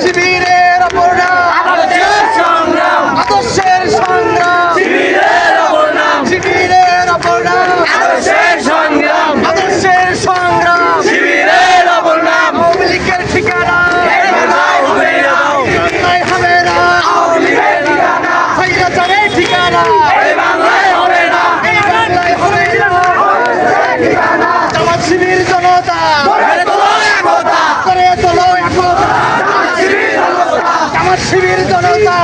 শিবিরের অপর নাম আদর্শের সংগ্রাম, শিবিরের অপর নাম আদর্শের সংগ্রাম, আওয়ামী লীগের ঠিকানা হবে না, স্বৈরাচারের ঠিকানা এই বাংলায় হবে না। জামাত শিবির জনতা করে তোলো একতা, জামাত শিবির জনতা